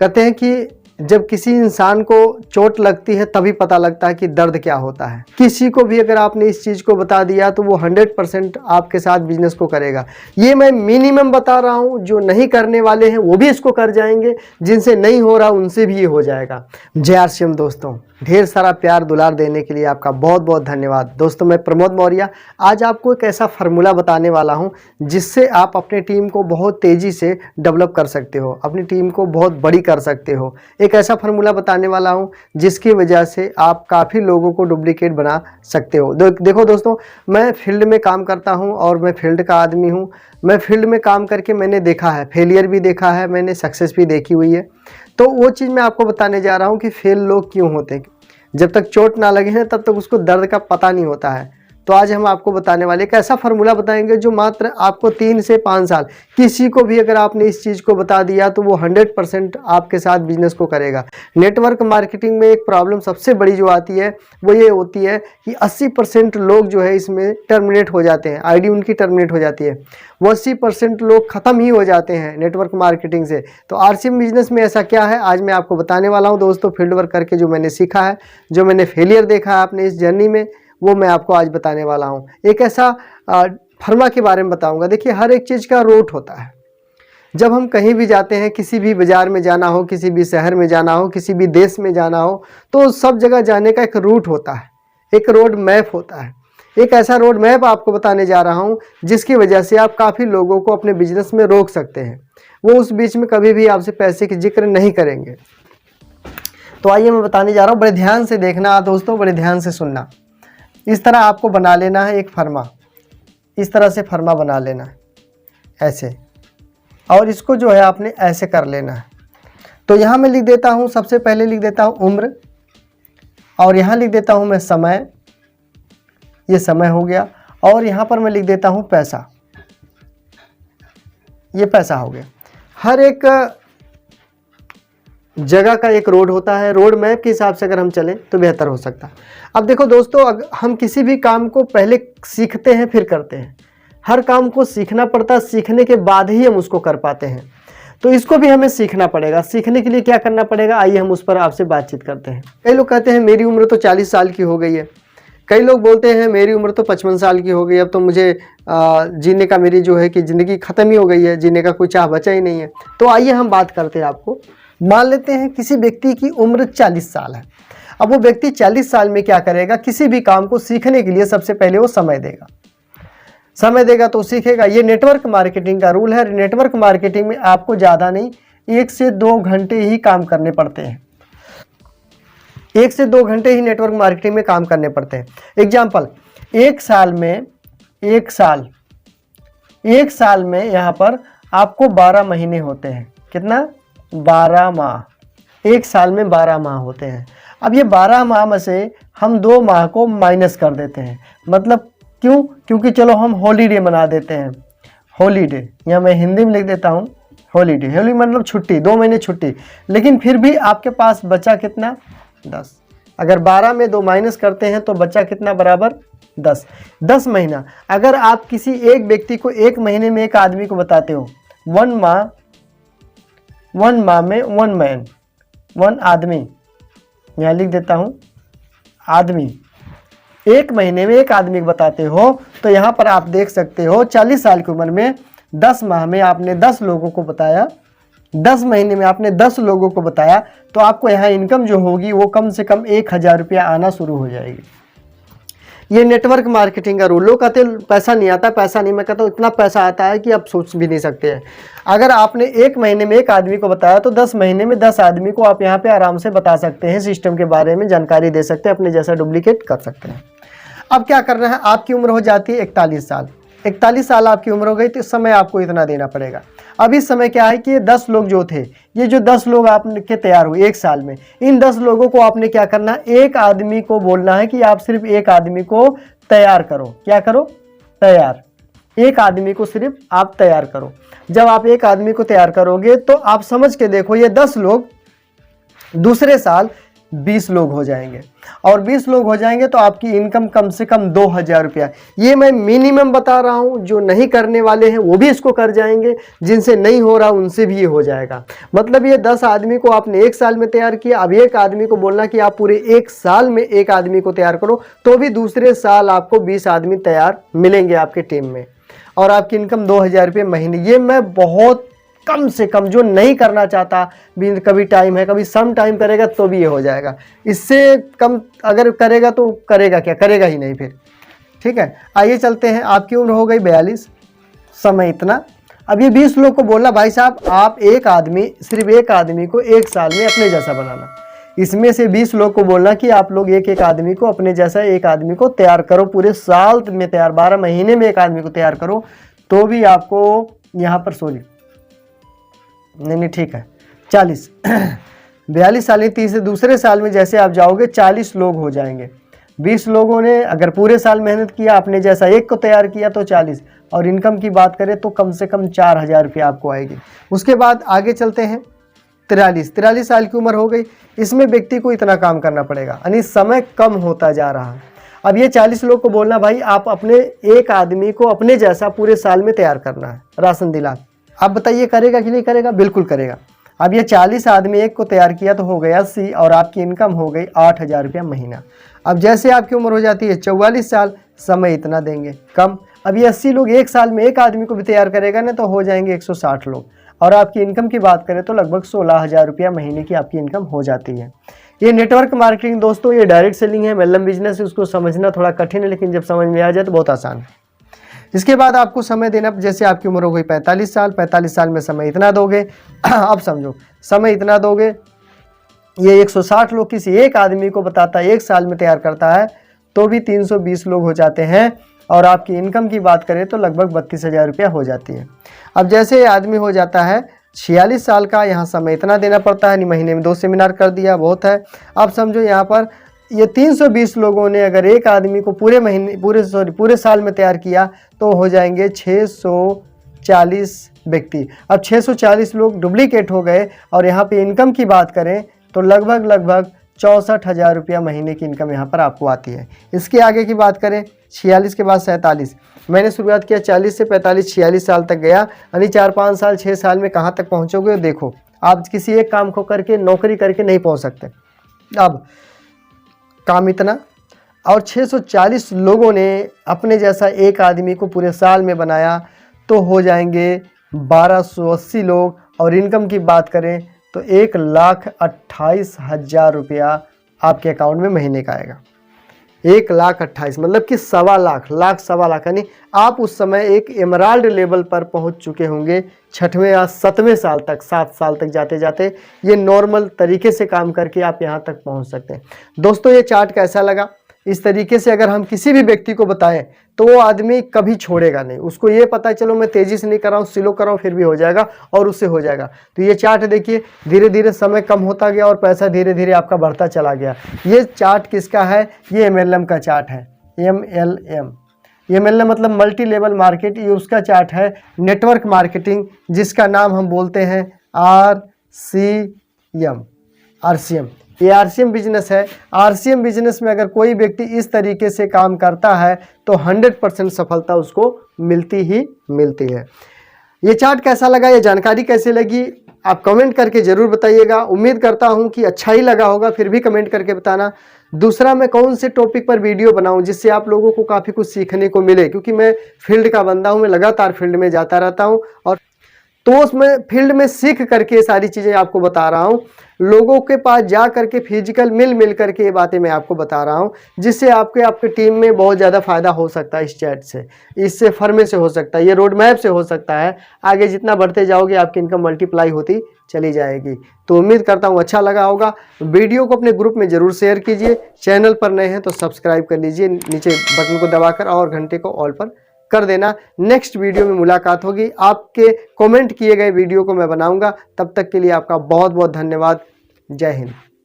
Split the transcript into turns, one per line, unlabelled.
कहते हैं कि जब किसी इंसान को चोट लगती है तभी पता लगता है कि दर्द क्या होता है। किसी को भी अगर आपने इस चीज़ को बता दिया तो वो 100% आपके साथ बिजनेस को करेगा। ये मैं मिनिमम बता रहा हूँ, जो नहीं करने वाले हैं वो भी इसको कर जाएंगे, जिनसे नहीं हो रहा उनसे भी ये हो जाएगा। जय आरसीएम दोस्तों, ढेर सारा प्यार दुलार देने के लिए आपका बहुत बहुत धन्यवाद। दोस्तों मैं प्रमोद मौर्य आज आपको एक ऐसा फार्मूला बताने वाला हूं जिससे आप अपनी टीम को बहुत तेज़ी से डेवलप कर सकते हो, अपनी टीम को बहुत बड़ी कर सकते हो। एक ऐसा फार्मूला बताने वाला हूं जिसकी वजह से आप काफ़ी लोगों को डुप्लीकेट बना सकते हो। देखो दोस्तों, मैं फील्ड में काम करता हूँ और मैं फील्ड का आदमी हूँ। मैं फील्ड में काम करके मैंने देखा है, फेलियर भी देखा है, मैंने सक्सेस भी देखी हुई है। तो वो चीज़ मैं आपको बताने जा रहा हूँ कि फेल लोग क्यों होते हैं। जब तक चोट ना लगे हैं तब तक उसको दर्द का पता नहीं होता है। तो आज हम आपको बताने वाले एक ऐसा फार्मूला बताएंगे जो मात्र आपको 3 से 5 साल, किसी को भी अगर आपने इस चीज़ को बता दिया तो वो 100% आपके साथ बिजनेस को करेगा। नेटवर्क मार्केटिंग में एक प्रॉब्लम सबसे बड़ी जो आती है वो ये होती है कि 80% लोग जो है इसमें टर्मिनेट हो जाते हैं, आईडी उनकी टर्मिनेट हो जाती है। वो 80% लोग ख़त्म ही हो जाते हैं नेटवर्क मार्केटिंग से। तो आरसीएम बिजनेस में ऐसा क्या है आज मैं आपको बताने वाला हूँ दोस्तों। फील्ड वर्क करके जो मैंने सीखा है, जो मैंने फेलियर देखा है अपने इस जर्नी में, वो मैं आपको आज बताने वाला हूँ। एक ऐसा फर्मा के बारे में बताऊंगा। देखिए, हर एक चीज़ का रूट होता है। जब हम कहीं भी जाते हैं, किसी भी बाज़ार में जाना हो, किसी भी शहर में जाना हो, किसी भी देश में जाना हो, तो सब जगह जाने का एक रूट होता है, एक रोड मैप होता है। एक ऐसा रोड मैप आपको बताने जा रहा हूँ जिसकी वजह से आप काफ़ी लोगों को अपने बिजनेस में रोक सकते हैं। वो उस बीच में कभी भी आपसे पैसे की जिक्र नहीं करेंगे। तो आइए मैं बताने जा रहा हूँ, बड़े ध्यान से देखना दोस्तों, बड़े ध्यान से सुनना। इस तरह आपको बना लेना है एक फर्मा, इस तरह से फर्मा बना लेना है ऐसे, और इसको जो है आपने ऐसे कर लेना है। तो यहाँ मैं लिख देता हूँ, सबसे पहले लिख देता हूँ उम्र, और यहाँ लिख देता हूँ मैं समय, ये समय हो गया। और यहाँ पर मैं लिख देता हूँ पैसा, ये पैसा हो गया। हर एक जगह का एक रोड होता है, रोड मैप के हिसाब से अगर हम चलें तो बेहतर हो सकता है। अब देखो दोस्तों, हम किसी भी काम को पहले सीखते हैं फिर करते हैं। हर काम को सीखना पड़ता है, सीखने के बाद ही हम उसको कर पाते हैं। तो इसको भी हमें सीखना पड़ेगा। सीखने के लिए क्या करना पड़ेगा, आइए हम उस पर आपसे बातचीत करते हैं। कई लोग कहते हैं मेरी उम्र तो 40 साल की हो गई है। कई लोग बोलते हैं मेरी उम्र तो 55 साल की हो गई, अब तो मुझे जीने का, मेरी जो है कि ज़िंदगी ख़त्म ही हो गई है, जीने का कोई चाह बचा ही नहीं है। तो आइए हम बात करते हैं। आपको मान लेते हैं किसी व्यक्ति की उम्र 40 साल है। अब वो व्यक्ति 40 साल में क्या करेगा, किसी भी काम को सीखने के लिए सबसे पहले वो समय देगा। समय देगा तो सीखेगा। ये नेटवर्क मार्केटिंग का रूल है। नेटवर्क मार्केटिंग में आपको ज़्यादा नहीं, 1 से 2 घंटे ही काम करने पड़ते हैं। 1 से 2 घंटे ही नेटवर्क मार्केटिंग में काम करने पड़ते हैं। एग्जाम्पल, एक साल में यहाँ पर आपको 12 महीने होते हैं। कितना? 12 माह। एक साल में 12 माह होते हैं। अब ये 12 माह में से हम 2 माह को माइनस कर देते हैं। मतलब क्यों? क्योंकि चलो हम हॉलीडे मना देते हैं। हॉलीडे, यहाँ मैं हिंदी में लिख देता हूँ हॉलीडे। हॉलीडे मतलब छुट्टी, 2 महीने छुट्टी। लेकिन फिर भी आपके पास बचा कितना? 10। अगर 12 में 2 माइनस करते हैं तो बचा कितना? बराबर 10। 10 महीना। अगर आप किसी एक व्यक्ति को 1 महीने में एक आदमी को बताते हो, 1 माह में 1 मैन, 1 आदमी, यहाँ लिख देता हूँ आदमी, 1 महीने में एक आदमी को बताते हो, तो यहाँ पर आप देख सकते हो 40 साल की उम्र में 10 माह में आपने 10 लोगों को बताया, 10 महीने में आपने 10 लोगों को बताया, तो आपको यहाँ इनकम जो होगी वो कम से कम 1000 रुपया आना शुरू हो जाएगी। ये नेटवर्क मार्केटिंग का रूल। लोग कहते हैं पैसा नहीं आता, पैसा नहीं। मैं कहता हूँ इतना पैसा आता है कि आप सोच भी नहीं सकते हैं। अगर आपने 1 महीने में एक आदमी को बताया तो 10 महीने में 10 आदमी को आप यहाँ पे आराम से बता सकते हैं, सिस्टम के बारे में जानकारी दे सकते हैं, अपने जैसा डुप्लीकेट कर सकते हैं। अब क्या करना है, आपकी उम्र हो जाती है 41 साल। 41 साल आपकी उम्र हो गई तो इस समय आपको इतना देना पड़ेगा। अब इस समय क्या है कि ये 10 लोग जो थे, ये जो 10 लोग आपके तैयार हुए 1 साल में, इन 10 लोगों को आपने क्या करना, एक आदमी को बोलना है कि आप सिर्फ एक आदमी को तैयार करो। क्या करो? तैयार। एक आदमी को सिर्फ आप तैयार करो। जब आप एक आदमी को तैयार करोगे तो आप समझ के देखो, ये 10 लोग दूसरे साल 20 लोग हो जाएंगे, और 20 लोग हो जाएंगे तो आपकी इनकम कम से कम 2000 रुपया। ये मैं मिनिमम बता रहा हूँ, जो नहीं करने वाले हैं वो भी इसको कर जाएंगे, जिनसे नहीं हो रहा उनसे भी ये हो जाएगा। मतलब ये 10 आदमी को आपने 1 साल में तैयार किया, अब एक आदमी को बोलना कि आप पूरे 1 साल में एक आदमी को तैयार करो, तो भी दूसरे साल आपको 20 आदमी तैयार मिलेंगे आपके टीम में, और आपकी इनकम 2000 रुपये महीने। ये मैं बहुत कम से कम, जो नहीं करना चाहता भी, कभी टाइम है कभी सम टाइम करेगा तो भी ये हो जाएगा। इससे कम अगर करेगा तो करेगा क्या, करेगा ही नहीं फिर। ठीक है, आइए चलते हैं। आपकी उम्र हो गई 42, समय इतना। अब ये 20 लोग को बोलना भाई साहब आप एक आदमी, सिर्फ एक आदमी को 1 साल में अपने जैसा बनाना। इसमें से 20 लोग को बोलना कि आप लोग एक एक आदमी को अपने जैसा एक आदमी को तैयार करो, पूरे साल में तैयार, 12 महीने में एक आदमी को तैयार करो, तो भी आपको यहाँ पर सॉरी नहीं ठीक है 40 42 साल, 30 दूसरे साल में जैसे आप जाओगे 40 लोग हो जाएंगे। 20 लोगों ने अगर पूरे साल मेहनत किया, अपने जैसा एक को तैयार किया तो 40, और इनकम की बात करें तो कम से कम 4000 रुपये आपको आएगी। उसके बाद आगे चलते हैं। 43 साल की उम्र हो गई, इसमें व्यक्ति को इतना काम करना पड़ेगा, यानी समय कम होता जा रहा है। अब ये 40 लोग को बोलना भाई आप अपने एक आदमी को अपने जैसा पूरे साल में तैयार करना है, राशन दिला। अब बताइए करेगा कि नहीं करेगा? बिल्कुल करेगा। अब ये 40 आदमी एक को तैयार किया तो हो गया 80, और आपकी इनकम हो गई 8000 रुपया महीना। अब जैसे आपकी उम्र हो जाती है 44 साल, समय इतना देंगे कम। अब ये 80 लोग एक साल में एक आदमी को भी तैयार करेगा ना, तो हो जाएंगे 160 लोग, और आपकी इनकम की बात करें तो लगभग 16000 रुपया महीने की आपकी इनकम हो जाती है। ये नेटवर्क मार्केटिंग दोस्तों, ये डायरेक्ट सेलिंग है, MLM बिजनेस है, उसको समझना थोड़ा कठिन है, लेकिन जब समझ में आ जाए तो बहुत आसान है। इसके बाद आपको समय देना, जैसे आपकी उम्र हो गई 45 साल, 45 साल में समय इतना दोगे अब समझो समय इतना दोगे, ये 160 लोग किसी एक आदमी को बताता है, 1 साल में तैयार करता है, तो भी 320 लोग हो जाते हैं, और आपकी इनकम की बात करें तो लगभग 32,000 रुपया हो जाती है। अब जैसे ये आदमी हो जाता है 46 साल का, यहाँ समय इतना देना पड़ता है, महीने में 2 सेमिनार कर दिया बहुत है। अब समझो यहाँ पर ये 320 लोगों ने अगर एक आदमी को पूरे साल में तैयार किया तो हो जाएंगे 640 व्यक्ति। अब 640 लोग डुप्लीकेट हो गए, और यहाँ पे इनकम की बात करें तो लगभग 64,000 रुपया महीने की इनकम यहाँ पर आपको आती है। इसके आगे की बात करें 46 के बाद 47, मैंने शुरुआत किया 40 से 45 46 साल तक गया, यानी 4-5 साल 6 साल में कहाँ तक पहुँचोगे देखो। आप किसी एक काम को करके, नौकरी करके नहीं पहुँच सकते। अब काम इतना, और 640 लोगों ने अपने जैसा एक आदमी को पूरे साल में बनाया, तो हो जाएंगे 1280 लोग, और इनकम की बात करें तो 1,28,000 रुपया आपके अकाउंट में महीने का आएगा। 1,28,000 मतलब कि 1,25,00,000 यानी आप उस समय एक एमराल्ड लेवल पर पहुंच चुके होंगे, 6वें या 7वें साल तक, 7 साल तक जाते जाते ये नॉर्मल तरीके से काम करके आप यहां तक पहुंच सकते हैं। दोस्तों ये चार्ट कैसा लगा? इस तरीके से अगर हम किसी भी व्यक्ति को बताएं तो वो आदमी कभी छोड़ेगा नहीं। उसको ये पता है चलो मैं तेजी से नहीं कर रहा हूँ, स्लो कर रहा हूँ, फिर भी हो जाएगा और उससे हो जाएगा। तो ये चार्ट देखिए, धीरे धीरे समय कम होता गया और पैसा धीरे धीरे आपका बढ़ता चला गया। ये चार्ट किसका है? ये MLM का चार्ट है। MLM मतलब मल्टी लेवल मार्केट, ये उसका चार्ट है। नेटवर्क मार्केटिंग, जिसका नाम हम बोलते हैं RCM। ये RCM बिजनेस है। RCM बिजनेस में अगर कोई व्यक्ति इस तरीके से काम करता है तो 100% सफलता उसको मिलती ही मिलती है। ये चार्ट कैसा लगा, ये जानकारी कैसे लगी, आप कमेंट करके ज़रूर बताइएगा। उम्मीद करता हूँ कि अच्छा ही लगा होगा, फिर भी कमेंट करके बताना। दूसरा, मैं कौन से टॉपिक पर वीडियो बनाऊं जिससे आप लोगों को काफ़ी कुछ सीखने को मिले, क्योंकि मैं फील्ड का बंदा हूं, मैं लगातार फील्ड में जाता रहता हूं, और तो उसमें फील्ड में सीख करके सारी चीज़ें आपको बता रहा हूं। लोगों के पास जा करके फिजिकल मिल करके ये बातें मैं आपको बता रहा हूं, जिससे आपके टीम में बहुत ज़्यादा फायदा हो सकता है। इस चैट से, इससे फर्मे से हो सकता है, ये रोड मैप से हो सकता है। आगे जितना बढ़ते जाओगे आपकी इनकम मल्टीप्लाई होती चली जाएगी। तो उम्मीद करता हूँ अच्छा लगा होगा। वीडियो को अपने ग्रुप में ज़रूर शेयर कीजिए। चैनल पर नए हैं तो सब्सक्राइब कर लीजिए, नीचे बटन को दबाकर, और घंटे को ऑल पर कर देना। नेक्स्ट वीडियो में मुलाकात होगी। आपके कमेंट किए गए वीडियो को मैं बनाऊंगा। तब तक के लिए आपका बहुत बहुत धन्यवाद। जय हिंद।